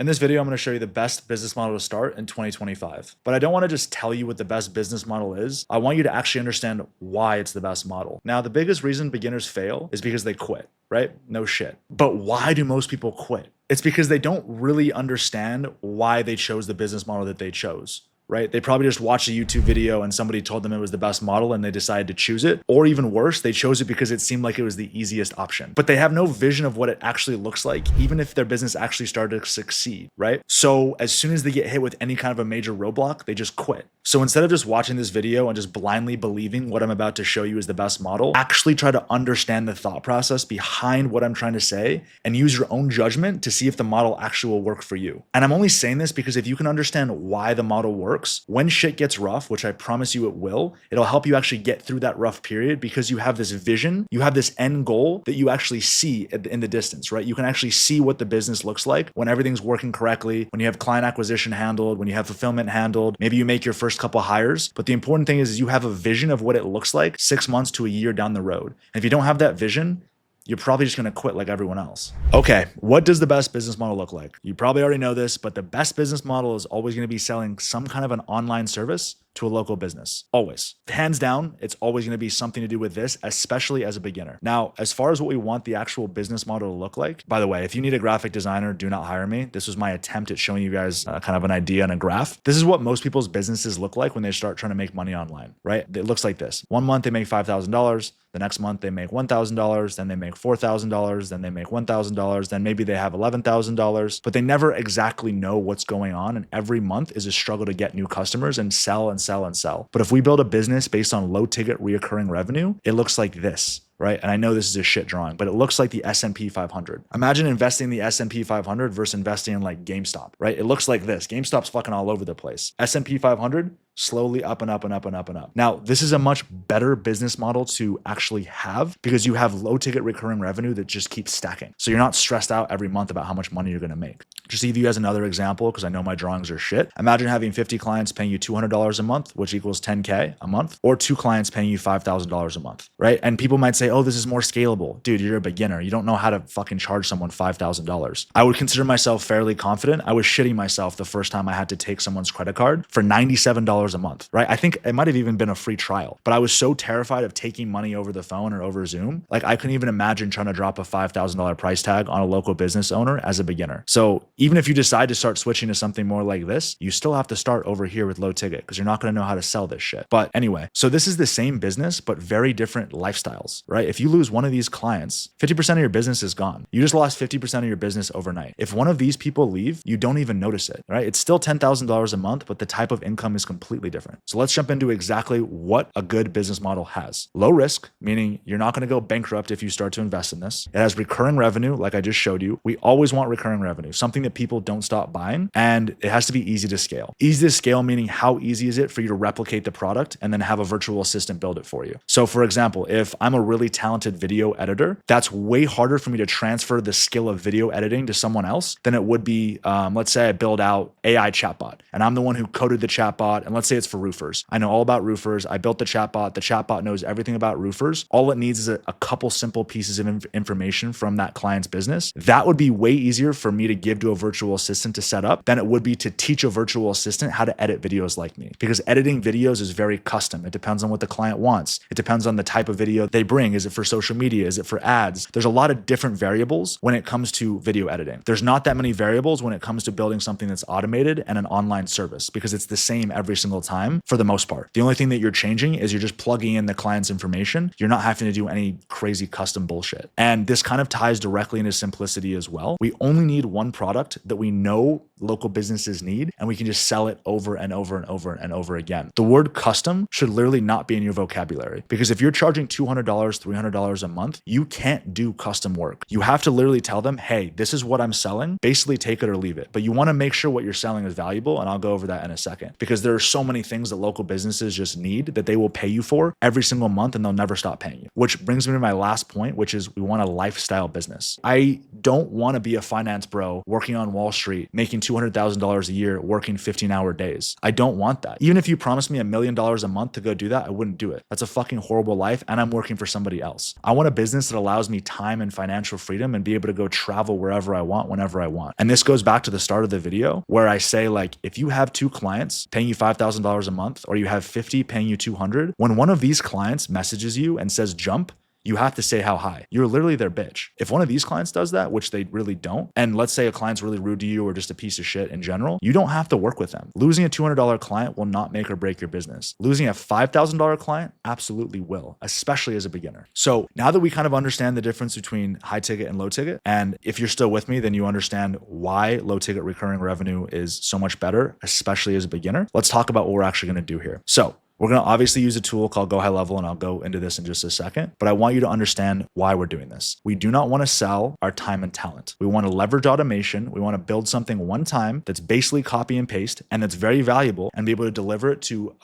In this video, I'm going to show you the best business model to start in 2025. But I don't want to just tell you what the best business model is. I want you to actually understand why it's the best model. Now, the biggest reason beginners fail is because they quit, right? No shit. But why do most people quit? It's because they don't really understand why they chose the business model that they chose. Right? They probably just watched a YouTube video and somebody told them it was the best model and they decided to choose it. Or even worse, they chose it because it seemed like it was the easiest option. But they have no vision of what it actually looks like, even if their business actually started to succeed, right? So as soon as they get hit with any kind of a major roadblock, they just quit. So instead of just watching this video and just blindly believing what I'm about to show you is the best model, actually try to understand the thought process behind what I'm trying to say and use your own judgment to see if the model actually will work for you. And I'm only saying this because if you can understand why the model works, when shit gets rough, which I promise you it will, it'll help you actually get through that rough period because you have this vision, you have this end goal that you actually see in the distance, right? You can actually see what the business looks like when everything's working correctly, when you have client acquisition handled, when you have fulfillment handled, maybe you make your first couple hires. But the important thing is you have a vision of what it looks like 6 months to a year down the road. And if you don't have that vision, you're probably just going to quit like everyone else. Okay, what does the best business model look like? You probably already know this, but the best business model is always going to be selling some kind of an online service to a local business. Always. Hands down, it's always going to be something to do with this, especially as a beginner. Now, as far as what we want the actual business model to look like, by the way, if you need a graphic designer, do not hire me. This was my attempt at showing you guys kind of an idea and a graph. This is what most people's businesses look like when they start trying to make money online, right? It looks like this. 1 month, they make $5,000. The next month they make $1,000, then they make $4,000, then they make $1,000, then maybe they have $11,000, but they never exactly know what's going on. And every month is a struggle to get new customers and sell and sell and sell. But if we build a business based on low ticket reoccurring revenue, it looks like this. Right? And I know this is a shit drawing, but it looks like the S&P 500. Imagine investing in the S&P 500 versus investing in like GameStop, right? It looks like this. GameStop's fucking all over the place. S&P 500, slowly up and up and up and up and up. Now, this is a much better business model to actually have because you have low ticket recurring revenue that just keeps stacking. So you're not stressed out every month about how much money you're going to make. Just to give you guys another example, because I know my drawings are shit. Imagine having 50 clients paying you $200 a month, which equals 10K a month, or 2 clients paying you $5,000 a month, right? And people might say, oh, this is more scalable. Dude, you're a beginner. You don't know how to fucking charge someone $5,000. I would consider myself fairly confident. I was shitting myself the first time I had to take someone's credit card for $97 a month, right? I think it might have even been a free trial, but I was so terrified of taking money over the phone or over Zoom. Like I couldn't even imagine trying to drop a $5,000 price tag on a local business owner as a beginner. So even if you decide to start switching to something more like this, you still have to start over here with low ticket because you're not going to know how to sell this shit. But anyway, so this is the same business, but very different lifestyles, right? If you lose one of these clients, 50% of your business is gone. You just lost 50% of your business overnight. If one of these people leave, you don't even notice it, right? It's still $10,000 a month, but the type of income is completely different. So let's jump into exactly what a good business model has. Low risk, meaning you're not going to go bankrupt if you start to invest in this. It has recurring revenue, like I just showed you. We always want recurring revenue, something that people don't stop buying, and it has to be easy to scale. Easy to scale, meaning how easy is it for you to replicate the product and then have a virtual assistant build it for you. So for example, if I'm a really talented video editor, that's way harder for me to transfer the skill of video editing to someone else than it would be, let's say I build out AI chatbot and I'm the one who coded the chatbot, and let's say it's for roofers. I know all about roofers. I built the chatbot knows everything about roofers. All it needs is a couple simple pieces of information from that client's business. That would be way easier for me to give to a virtual assistant to set up than it would be to teach a virtual assistant how to edit videos like me, because editing videos is very custom. It depends on what the client wants. It depends on the type of video they bring. Is it for social media? Is it for ads? There's a lot of different variables when it comes to video editing. There's not that many variables when it comes to building something that's automated and an online service, because it's the same every single time for the most part. The only thing that you're changing is you're just plugging in the client's information. You're not having to do any crazy custom bullshit. And this kind of ties directly into simplicity as well. We only need one product that we know local businesses need, and we can just sell it over and over and over and over again. The word custom should literally not be in your vocabulary, because if you're charging $200, $300 a month, you can't do custom work. You have to literally tell them, hey, this is what I'm selling. Basically take it or leave it. But you want to make sure what you're selling is valuable, and I'll go over that in a second, because there are so many things that local businesses just need that they will pay you for every single month, and they'll never stop paying you. Which brings me to my last point, which is we want a lifestyle business. I don't want to be a finance bro working on Wall Street, making $200,000 a year working 15-hour days. I don't want that. Even if you promised me $1 million a month to go do that, I wouldn't do it. That's a fucking horrible life, and I'm working for somebody else. I want a business that allows me time and financial freedom and be able to go travel wherever I want, whenever I want. And this goes back to the start of the video where I say, like, if you have 2 clients paying you $5,000 a month, or you have 50 paying you 200, when one of these clients messages you and says jump, you have to say how high. You're literally their bitch. If one of these clients does that, which they really don't, and let's say a client's really rude to you or just a piece of shit in general, you don't have to work with them. Losing a $200 client will not make or break your business. Losing a $5,000 client absolutely will, especially as a beginner. So now that we kind of understand the difference between high ticket and low ticket, and if you're still with me, then you understand why low ticket recurring revenue is so much better, especially as a beginner, let's talk about what we're actually going to do here. So we're going to obviously use a tool called GoHighLevel, and I'll go into this in just a second, but I want you to understand why we're doing this. We do not want to sell our time and talent. We want to leverage automation. We want to build something one time that's basically copy and paste and that's very valuable, and be able to deliver it to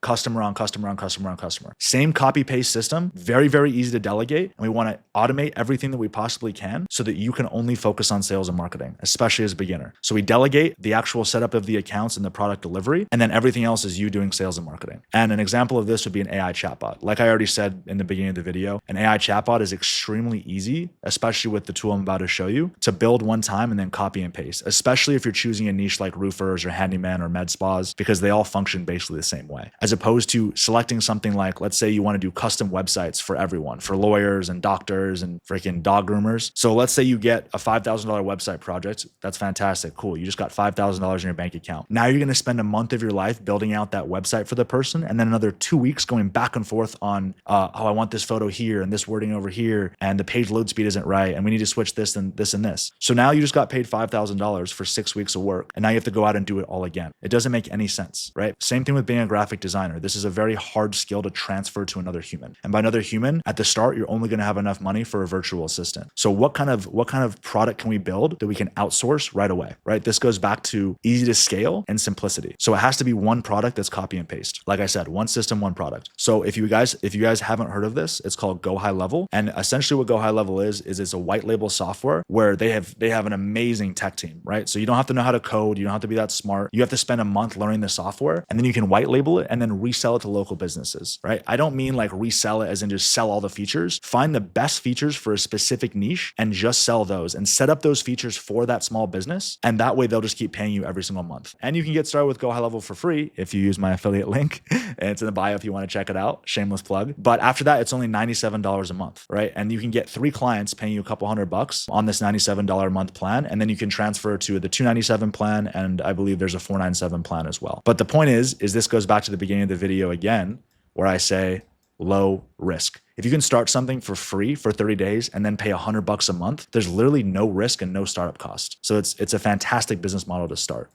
customer on customer on customer on customer. Same copy paste system, very, very easy to delegate. And we want to automate everything that we possibly can so that you can only focus on sales and marketing, especially as a beginner. So we delegate the actual setup of the accounts and the product delivery, and then everything else is you doing sales and marketing. And an example of this would be an AI chatbot. Like I already said in the beginning of the video, an AI chatbot is extremely easy, especially with the tool I'm about to show you, to build one time and then copy and paste, especially if you're choosing a niche like roofers or handyman or med spas, because they all function basically the same way. As opposed to selecting something like, let's say you want to do custom websites for everyone, for lawyers and doctors and freaking dog groomers. So let's say you get a $5,000 website project. That's fantastic. Cool. You just got $5,000 in your bank account. Now you're going to spend a month of your life building out that website for the person, and then another 2 weeks going back and forth on, oh, I want this photo here and this wording over here, and the page load speed isn't right, and we need to switch this and this and this. So now you just got paid $5,000 for 6 weeks of work, and now you have to go out and do it all again. It doesn't make any sense, right? Same thing with being a graphic designer. This is a very hard skill to transfer to another human. And by another human, at the start, you're only going to have enough money for a virtual assistant. So what kind of product can we build that we can outsource right away, right? This goes back to easy to scale and simplicity. So it has to be one product that's copy and paste. Like I said, one system, one product. So if you guys haven't heard of this, it's called GoHighLevel. And essentially what GoHighLevel is it's a white label software where they have an amazing tech team, right? So you don't have to know how to code. You don't have to be that smart. You have to spend a month learning the software, and then you can white label it and then resell it to local businesses, right? I don't mean like resell it as in just sell all the features. Find the best features for a specific niche and just sell those, and set up those features for that small business. And that way they'll just keep paying you every single month. And you can get started with GoHighLevel for free if you use my affiliate link. And it's in the bio if you want to check it out. Shameless plug. But after that, it's only $97 a month, right? And you can get 3 clients paying you a couple $100 on this $97 a month plan. And then you can transfer to the $297 plan. And I believe there's a $497 plan as well. But the point is this goes back to the beginning of the video again, where I say low risk. If you can start something for free for 30 days and then pay $100 a month, there's literally no risk and no startup cost. So it's a fantastic business model to start.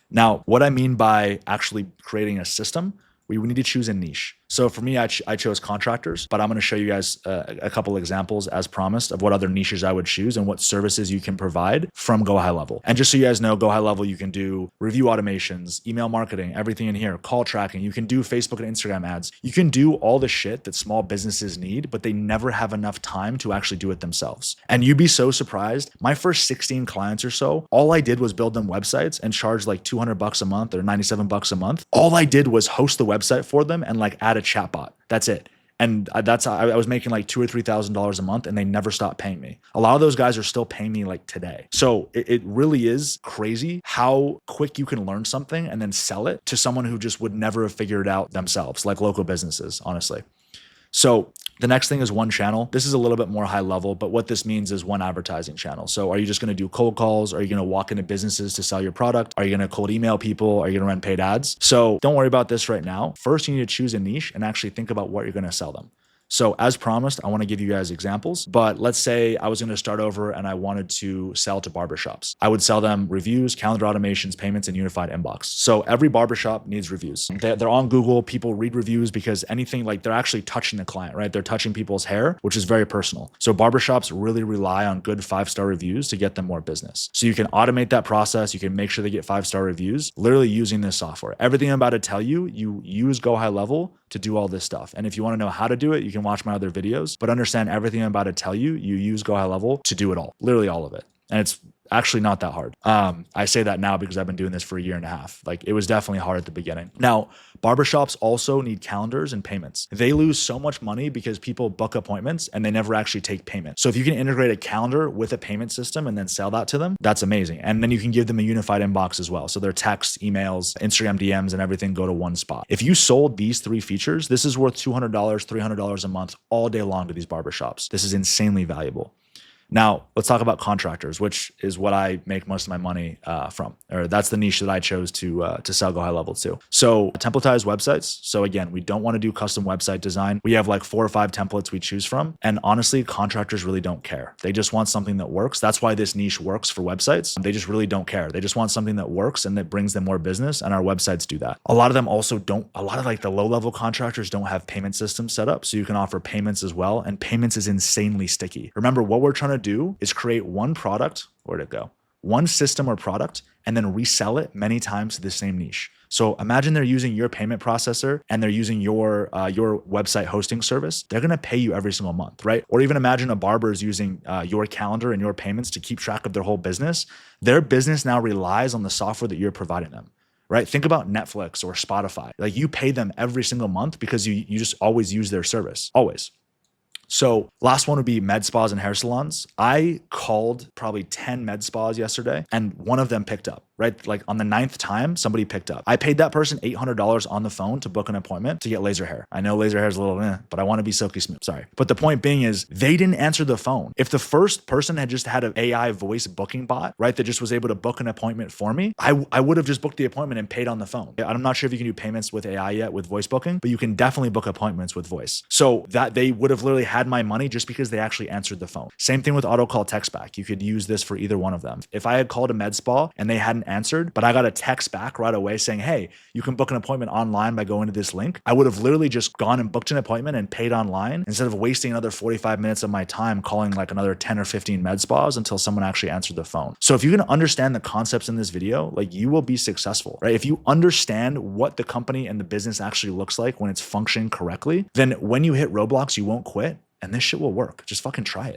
Now, what I mean by actually creating a system, we need to choose a niche. So for me, I chose contractors, but I'm going to show you guys a couple examples as promised of what other niches I would choose and what services you can provide from GoHighLevel. And just so you guys know, GoHighLevel, you can do review automations, email marketing, everything in here, call tracking. You can do Facebook and Instagram ads. You can do all the shit that small businesses need, but they never have enough time to actually do it themselves. And you'd be so surprised. My first 16 clients or so, all I did was build them websites and charge like $200 a month or $97 a month. All I did was host the website for them and like add a chatbot. That's it. And I was making like $2,000 or $3,000 a month, and they never stopped paying me. A lot of those guys are still paying me like today. So it really is crazy how quick you can learn something and then sell it to someone who just would never have figured it out themselves, like local businesses, honestly. So the next thing is one channel. This is a little bit more high level, but what this means is one advertising channel. So are you just going to do cold calls? Are you going to walk into businesses to sell your product? Are you going to cold email people? Are you going to run paid ads? So don't worry about this right now. First, you need to choose a niche and actually think about what you're going to sell them. So as promised, I want to give you guys examples, but let's say I was going to start over and I wanted to sell to barbershops. I would sell them reviews, calendar automations, payments, and unified inbox. So every barbershop needs reviews. They're on Google. People read reviews because anything, like, they're actually touching the client, right? They're touching people's hair, which is very personal. So barbershops really rely on good 5-star reviews to get them more business. So you can automate that process. You can make sure they get 5-star reviews, literally using this software. Everything I'm about to tell you, you use GoHighLevel to do all this stuff. And if you want to know how to do it, you can watch my other videos, but understand everything I'm about to tell you, you use GoHighLevel to do it all, literally all of it. And it's actually not that hard. I say that now because I've been doing this for a year and a half. Like it was definitely hard at the beginning. Now, barbershops also need calendars and payments. They lose so much money because people book appointments and they never actually take payment. So if you can integrate a calendar with a payment system and then sell that to them, that's amazing. And then you can give them a unified inbox as well. So their texts, emails, Instagram DMs, and everything go to one spot. If you sold these 3 features, this is worth $200, $300 a month all day long to these barbershops. This is insanely valuable. Now, let's talk about contractors, which is what I make most of my money from, or that's the niche that I chose to sell GoHighLevel to. So templatized websites. So again, we don't want to do custom website design. We have like 4 or 5 templates we choose from. And honestly, contractors really don't care. They just want something that works. That's why this niche works for websites. They just really don't care. They just want something that works and that brings them more business. And our websites do that. A lot of them also don't, a lot of like the low-level contractors don't have payment systems set up. So you can offer payments as well. And payments is insanely sticky. Remember, what we're trying to do is create one product, where'd it go? One system or product, and then resell it many times to the same niche. So imagine they're using your payment processor and they're using your website hosting service. They're going to pay you every single month, right? Or even imagine a barber is using your calendar and your payments to keep track of their whole business. Their business now relies on the software that you're providing them. Right? Think about Netflix or Spotify. Like you pay them every single month because you just always use their service, always. So last one would be med spas and hair salons. I called probably 10 med spas yesterday and one of them picked up, right? Like on the 9th time, somebody picked up. I paid that person $800 on the phone to book an appointment to get laser hair. I know laser hair is a little, but I want to be silky smooth. Sorry. But the point being is they didn't answer the phone. If the first person had just had an AI voice booking bot, right, that just was able to book an appointment for me, I would have just booked the appointment and paid on the phone. I'm not sure if you can do payments with AI yet with voice booking, but you can definitely book appointments with voice. So that they would have literally had my money just because they actually answered the phone. Same thing with auto call text back. You could use this for either one of them. If I had called a med spa and they hadn't answered, but I got a text back right away saying, hey, you can book an appointment online by going to this link, I would have literally just gone and booked an appointment and paid online instead of wasting another 45 minutes of my time calling like another 10 or 15 med spas until someone actually answered the phone. So if you can understand the concepts in this video, like you will be successful, right? If you understand what the company and the business actually looks like when it's functioning correctly, then when you hit roadblocks, you won't quit. And this shit will work. Just fucking try it.